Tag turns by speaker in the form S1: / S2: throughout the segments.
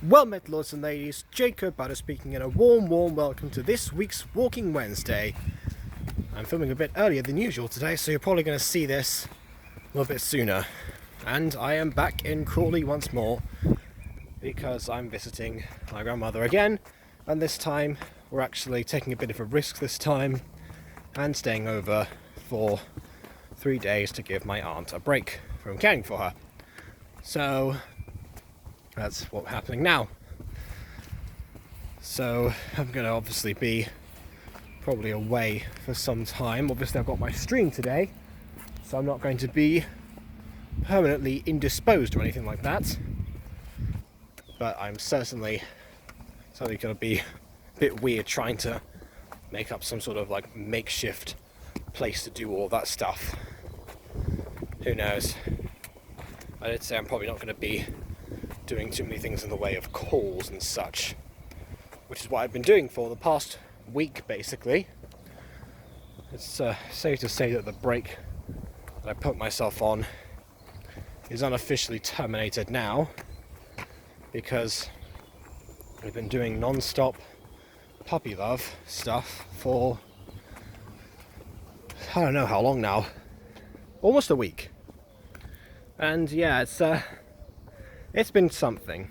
S1: Well met, lords and ladies, Jacob Butter speaking, and a warm welcome to this week's Walking Wednesday. I'm filming a bit earlier than usual today, so you're probably going to see this a little bit sooner. And I am back in Crawley once more, because I'm visiting my grandmother again, and this time we're actually taking a bit of a risk this time, and staying over for 3 days to give my aunt a break from caring for her. So that's what's happening now. So I'm going to obviously be probably away for some time. Obviously I've got my stream today, so I'm not going to be permanently indisposed or anything like that. But I'm certainly going to be a bit weird trying to make up some sort of like makeshift place to do all that stuff. Who knows? I did say I'm probably not going to be doing too many things in the way of calls and such, which is what I've been doing for the past week basically. It's safe to say that the break that I put myself on is unofficially terminated now, because I've been doing non-stop puppy love stuff for I don't know how long now, almost a week. And yeah, it's been something.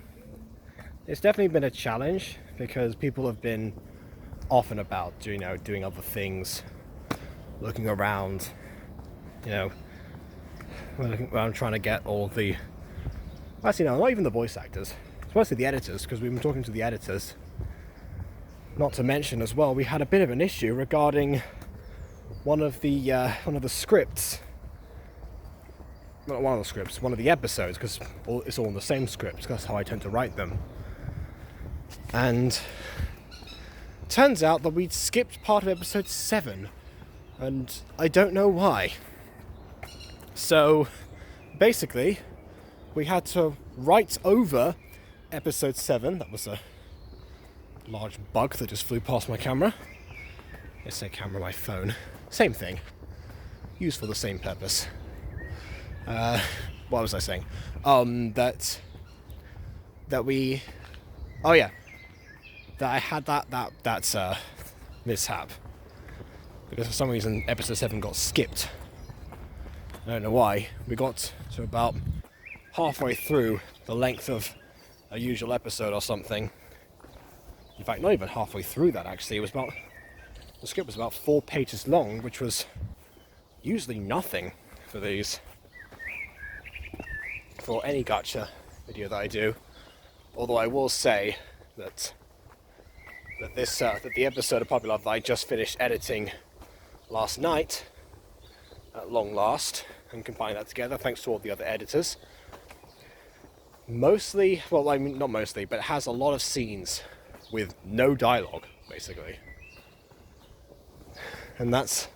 S1: It's definitely been a challenge because people have been off and about, doing other things, looking around, looking around trying to get all of the, actually no, not even the voice actors, it's mostly the editors, because we've been talking to the editors. Not to mention as well, we had a bit of an issue regarding one of the scripts. Not one of the scripts, one of the episodes, because it's all in the same script, because that's how I tend to write them. And turns out that we'd skipped part of episode 7, and I don't know why. So basically, we had to write over episode 7. That was a large bug that just flew past my camera. I say camera, my phone. Same thing. Used for the same purpose. What was I saying? That I had that mishap, because for some reason episode 7 got skipped. I don't know why. We got to about halfway through the length of a usual episode or something. In fact, not even halfway through that actually. The script was about 4 pages long, which was usually nothing for any gacha video that I do. Although I will say that the episode of Puppy Love that I just finished editing last night, at long last, and compiling that together, thanks to all the other editors. Mostly, well, I mean, not mostly, but it has a lot of scenes with no dialogue, basically. And that's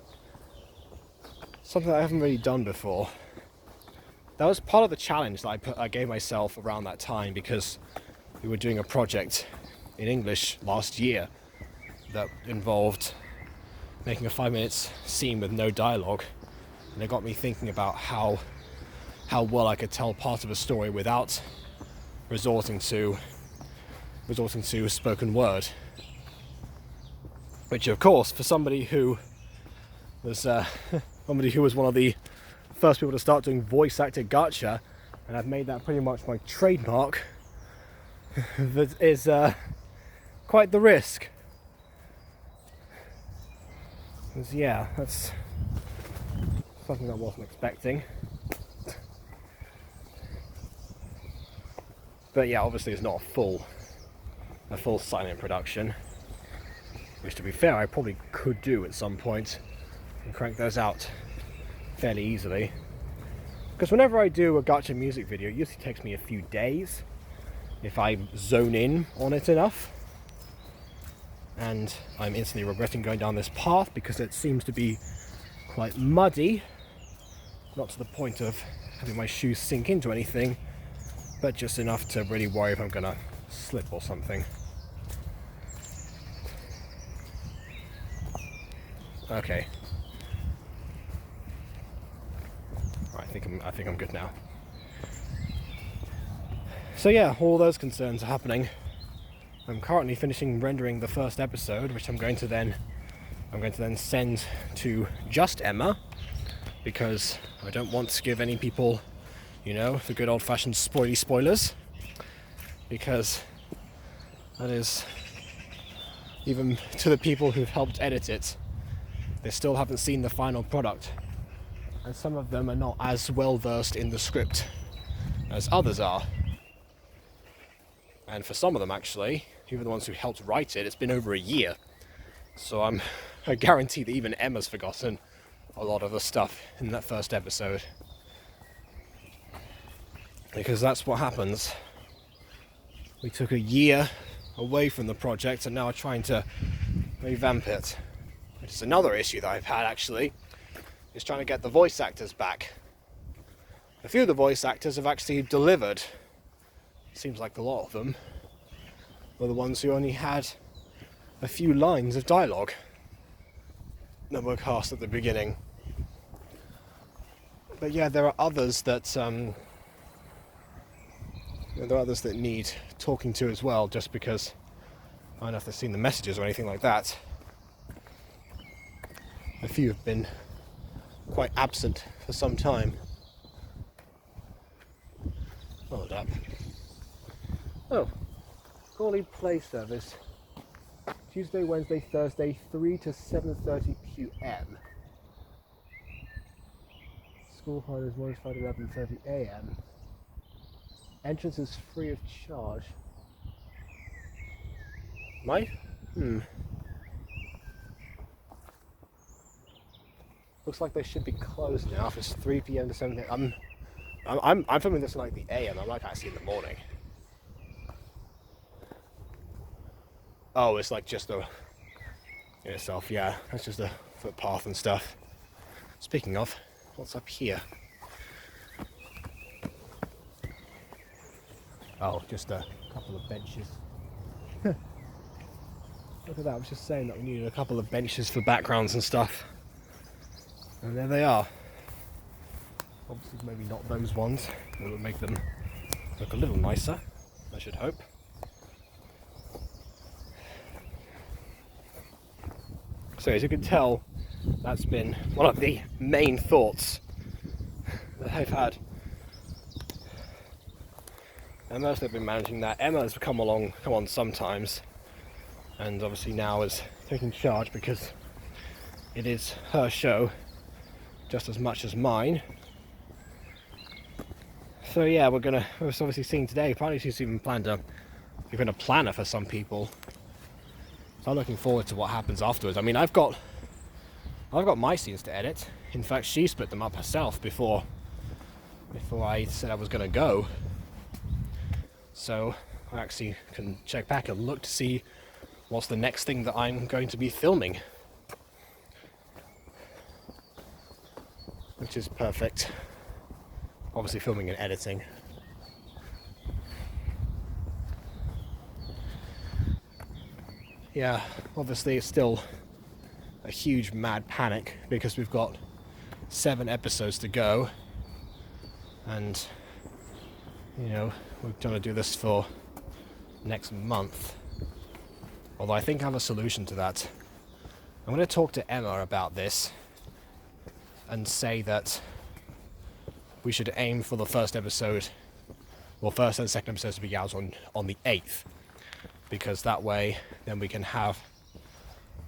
S1: something that I haven't really done before. That was part of the challenge that I gave myself around that time, because we were doing a project in English last year that involved making a 5-minute scene with no dialogue, and it got me thinking about how well I could tell part of a story without resorting to spoken word. Which, of course, for somebody who was one of the first people to start doing voice acted gacha, and I've made that pretty much my trademark, that is quite the risk. Because yeah, that's something I wasn't expecting. But yeah, obviously it's not a full silent production, which, to be fair, I probably could do at some point and crank those out fairly easily. Because whenever I do a gacha music video, it usually takes me a few days if I zone in on it enough. And I'm instantly regretting going down this path because it seems to be quite muddy. Not to the point of having my shoes sink into anything, but just enough to really worry if I'm gonna slip or something. Okay. I think I'm good now. So yeah, all those concerns are happening. I'm currently finishing rendering the first episode, which I'm going to then send to just Emma, because I don't want to give any people, the good old-fashioned spoilers, because that is, even to the people who've helped edit it, they still haven't seen the final product, and some of them are not as well versed in the script as others are. And for some of them, actually, even the ones who helped write it, it's been over a year. So I guarantee that even Emma's forgotten a lot of the stuff in that first episode. Because that's what happens. We took a year away from the project and now are trying to revamp it. Which is another issue that I've had, actually, is trying to get the voice actors back. A few of the voice actors have actually delivered. Seems like a lot of them were the ones who only had a few lines of dialogue that were cast at the beginning. But yeah, there are others that need talking to as well, just because I don't know if they've seen the messages or anything like that. A few have been quite absent for some time. Hold up. Oh, Crawley Play Service. Tuesday, Wednesday, Thursday, 3 to 7:30 p.m. School holidays, Monday, Friday, 11:30 a.m. Entrance is free of charge. Looks like they should be closed now if it's 3 p.m. to 7 a.m. I'm filming this in like the a.m. I'm like actually in the morning. Oh, it's like just the in itself, yeah. That's just a footpath and stuff. Speaking of, what's up here? Oh, just a couple of benches. Look at that, I was just saying that we needed a couple of benches for backgrounds and stuff. And there they are. Obviously maybe not those ones. It would make them look a little nicer, I should hope. So as you can tell, that's been one of the main thoughts that I've had. And mostly I've been managing that. Emma has come on sometimes, and obviously now is taking charge because it is her show just as much as mine. So yeah, we're obviously seeing today. Apparently she's even even a planner for some people. So I'm looking forward to what happens afterwards. I mean, I've got my scenes to edit. In fact, she split them up herself before I said I was going to go. So I actually can check back and look to see what's the next thing that I'm going to be filming. Which is perfect. Obviously filming and editing. Yeah, obviously it's still a huge mad panic because we've got 7 episodes to go, and we're trying to do this for next month. Although I think I have a solution to that. I'm going to talk to Emma about this and say that we should aim for the first and second episodes to be out on the 8th. Because that way, then we can have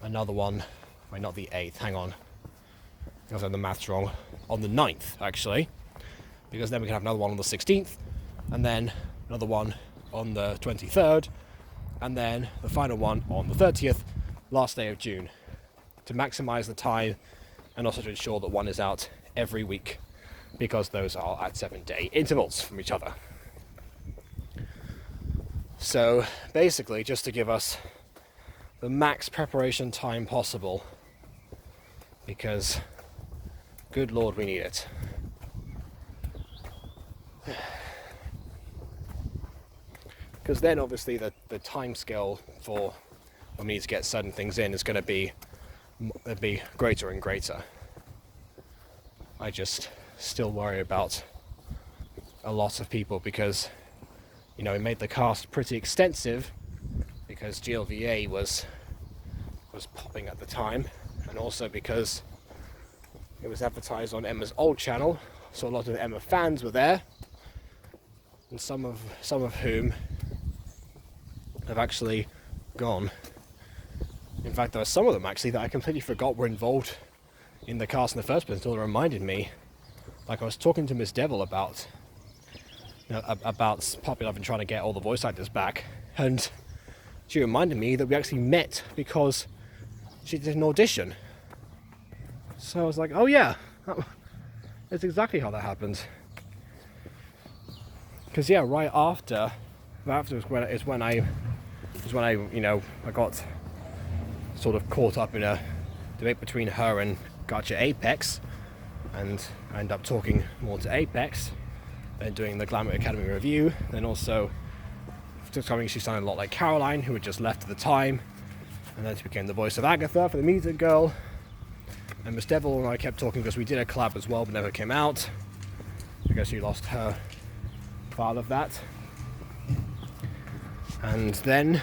S1: another one. Wait, not the 8th, hang on. I've done the maths wrong. On the 9th, actually. Because then we can have another one on the 16th, and then another one on the 23rd, and then the final one on the 30th, last day of June. To maximise the time, and also to ensure that one is out every week. Because those are at 7-day intervals from each other. So basically, just to give us the max preparation time possible, because good lord, we need it. Because then obviously the time scale for when we need to get certain things in is going to be greater and greater. I just still worry about a lot of people because you know, it made the cast pretty extensive because GLVA was popping at the time, and also because it was advertised on Emma's old channel, so a lot of Emma fans were there, and some of whom have actually gone. In fact, there were some of them actually that I completely forgot were involved in the cast in the first place until it reminded me. Like, I was talking to Miss Devil about, you know, about Puppy Love and trying to get all the voice actors back, and she reminded me that we actually met because she did an audition. So I was like, oh yeah, that's exactly how that happened. Because yeah, right after is when I you know, I got sort of caught up in a debate between her and Gacha Apex, and I ended up talking more to Apex, then doing the Glamour Academy review, then also discovering she sounded a lot like Caroline, who had just left at the time, and then she became the voice of Agatha for the Music Girl. And Miss Devil and I kept talking because we did a collab as well, but never came out because she lost her file of that. And then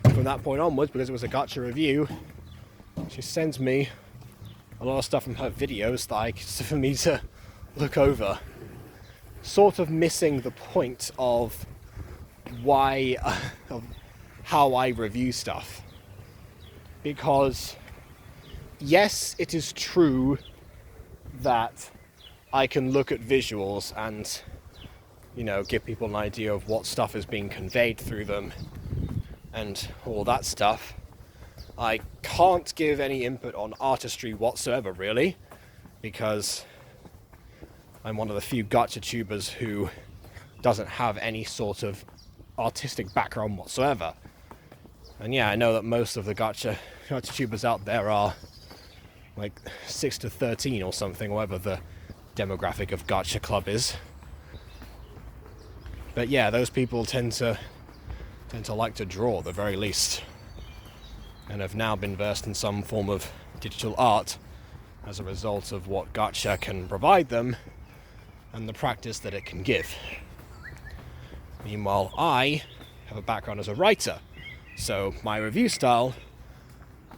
S1: from that point onwards, because it was a Gacha review, she sends me a lot of stuff from her videos for me to look over, sort of missing the point of why of how I review stuff. Because yes, it is true that I can look at visuals and, you know, give people an idea of what stuff is being conveyed through them and all that stuff. I can't give any input on artistry whatsoever, really, because I'm one of the few gacha tubers who doesn't have any sort of artistic background whatsoever. And yeah, I know that most of the gacha tubers out there are like 6 to 13 or something, whatever the demographic of Gacha Club is. But yeah, those people tend to like to draw at the very least, and have now been versed in some form of digital art as a result of what Gacha can provide them and the practice that it can give. Meanwhile, I have a background as a writer, so my review style,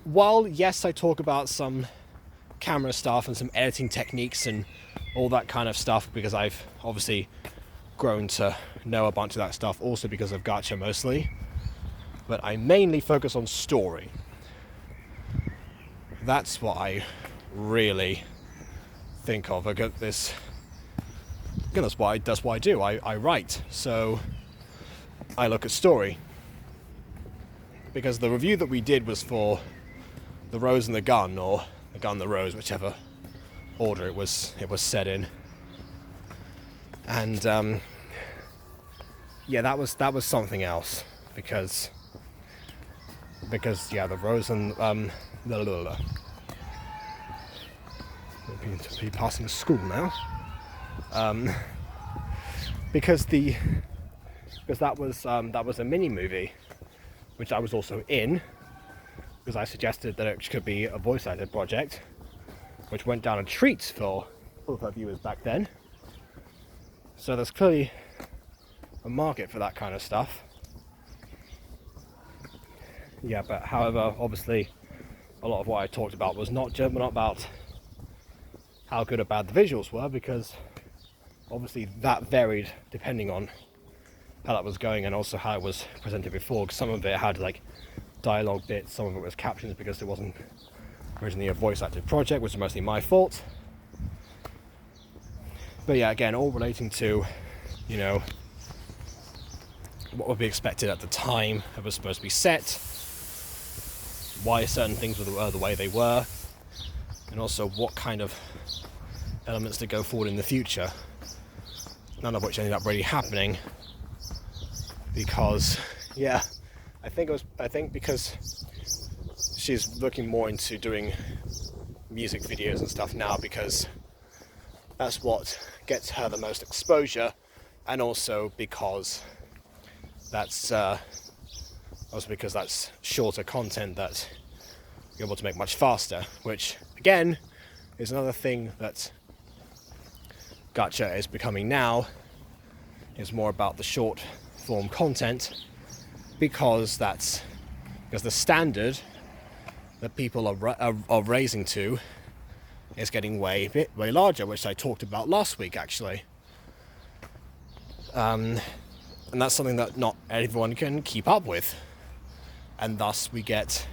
S1: while yes, I talk about some camera stuff and some editing techniques and all that kind of stuff, because I've obviously grown to know a bunch of that stuff, also because of Gacha mostly, but I mainly focus on story. That's what I really think of. I get this. That's what I do. I write, so I look at story. Because the review that we did was for The Rose and the Gun, or The Gun, the Rose, whichever order it was set in. And yeah, that was something else, because yeah, The Rose and be passing school now. Because that was a mini movie, which I was also in, because I suggested that it could be a voice acted project, which went down a treat for all of our viewers back then. So there's clearly a market for that kind of stuff. Yeah, but however, obviously, a lot of what I talked about was not about how good or bad the visuals were, because obviously that varied depending on how that was going and also how it was presented before. Because some of it had like dialogue bits, some of it was captions because it wasn't originally a voice acted project, which is mostly my fault. But yeah, again, all relating to, you know, what would be expected at the time it was supposed to be set, why certain things were the way they were, and also what kind of elements to go forward in the future. None of which ended up really happening, because yeah, I think because she's looking more into doing music videos and stuff now, because that's what gets her the most exposure, and also because that's shorter content that you're able to make much faster, which again is another thing that Gacha is becoming now, is more about the short form content because the standard that people are raising to is getting way larger, which I talked about last week actually. And that's something that not everyone can keep up with, and thus we get,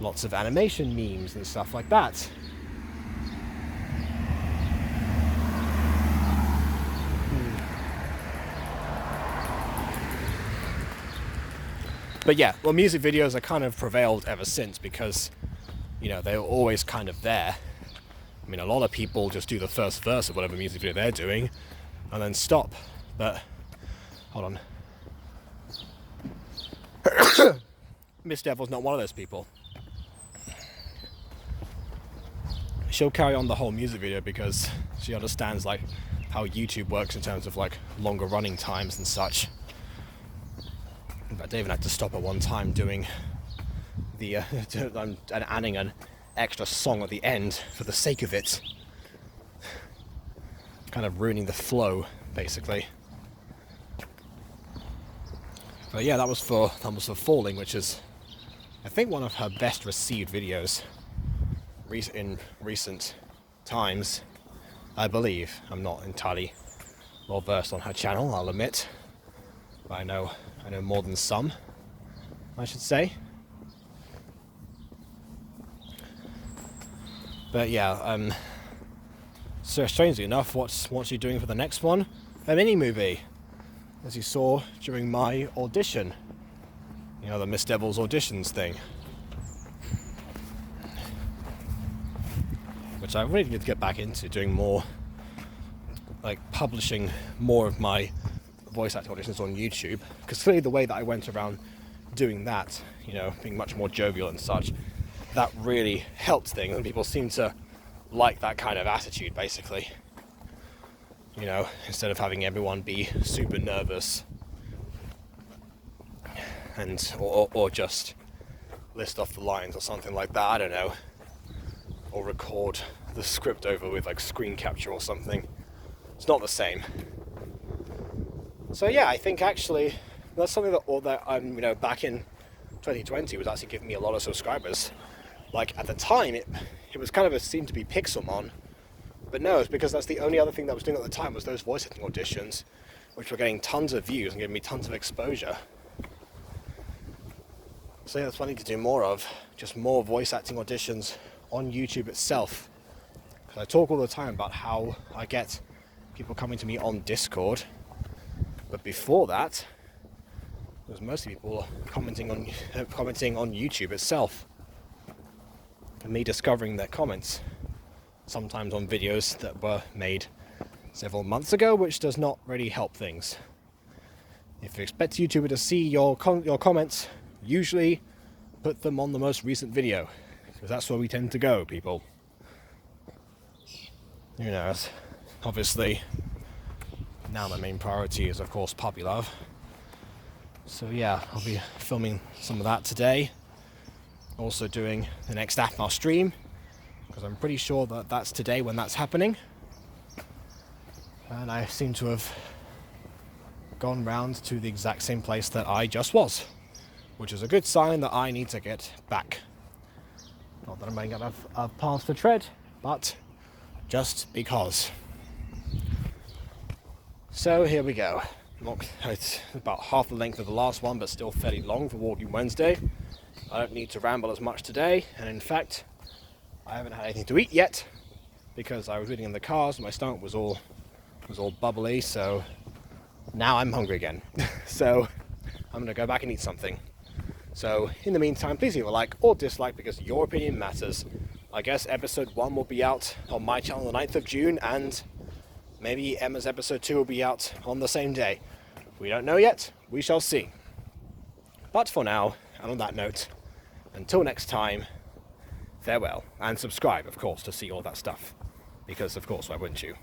S1: lots of animation memes and stuff like that. But yeah, well, music videos are kind of prevailed ever since because, they're always kind of there. I mean, a lot of people just do the first verse of whatever music video they're doing and then stop. But, hold on. Miss Devil's not one of those people. She'll carry on the whole music video because she understands, how YouTube works in terms of, longer running times and such. In fact, I even had to stop at one time doing I'm adding an extra song at the end for the sake of it. Kind of ruining the flow, basically. But yeah, that was for Falling, which is, I think, one of her best received videos in recent times, I believe. I'm not entirely well versed on her channel, I'll admit. But I know more than some, I should say. But yeah, so strangely enough, what's she doing for the next one? A mini movie, as you saw during my audition. The Miss Devil's auditions thing. Which I really need to get back into, doing more, publishing more of my voice acting auditions on YouTube. Because clearly the way that I went around doing that, being much more jovial and such, that really helped things, and people seem to like that kind of attitude, basically. Instead of having everyone be super nervous and or just list off the lines or something like that, I don't know. Or record the script over with screen capture or something. It's not the same. So yeah, I think actually that's something that back in 2020 was actually giving me a lot of subscribers. At the time, it was kind of seemed to be Pixelmon, but no, it's because that's the only other thing that I was doing at the time was those voice acting auditions, which were getting tons of views and giving me tons of exposure. So yeah, that's what I need to do more of, just more voice acting auditions on YouTube itself. Because I talk all the time about how I get people coming to me on Discord, but before that, it was mostly people commenting on YouTube itself. And me discovering their comments, sometimes on videos that were made several months ago, which does not really help things. If you expect YouTuber to see your comments, usually put them on the most recent video, because that's where we tend to go, people. Obviously, now my main priority is, of course, Puppy Love. So yeah, I'll be filming some of that today. Also doing the next AFMAR stream, because I'm pretty sure that that's today when that's happening. And I seem to have gone round to the exact same place that I just was, which is a good sign that I need to get back. Not that I'm running out of paths to tread, but just because. So here we go. It's about half the length of the last one, but still fairly long for Walking Wednesday. I don't need to ramble as much today, and in fact, I haven't had anything to eat yet because I was reading in the cars. My stomach was all bubbly, so now I'm hungry again. So I'm gonna go back and eat something. So in the meantime, please leave a like or dislike because your opinion matters. I guess episode 1 will be out on my channel on the 9th of June, and maybe Emma's episode 2 will be out on the same day. We don't know yet. We shall see. But for now, and on that note, until next time, farewell. And subscribe, of course, to see all that stuff. Because, of course, why wouldn't you?